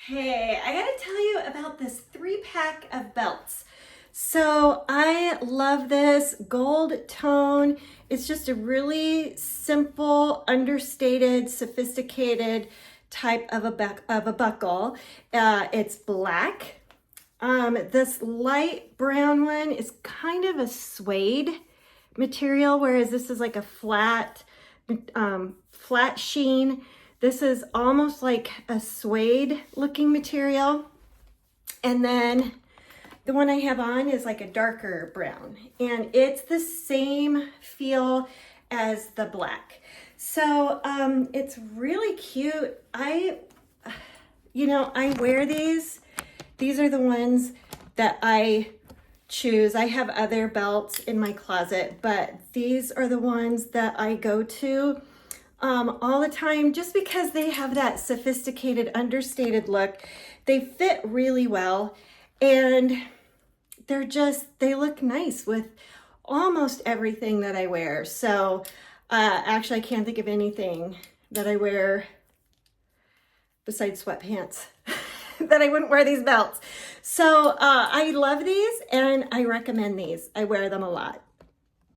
Hey, I gotta tell you about this 3-pack of belts. So I love this gold tone. It's just a really simple, understated, sophisticated type of a buckle. It's black. This light brown one is kind of a suede material, whereas this is like a flat sheen. This is almost like a suede looking material. And then the one I have on is like a darker brown, and it's the same feel as the black. So it's really cute. I wear these. These are the ones that I choose. I have other belts in my closet, but these are the ones that I go to all the time, just because they have that sophisticated, understated look. They fit really well, and they look nice with almost everything that I wear. So actually, I can't think of anything that I wear besides sweatpants that I wouldn't wear these belts. So I love these, and I recommend these. I wear them a lot.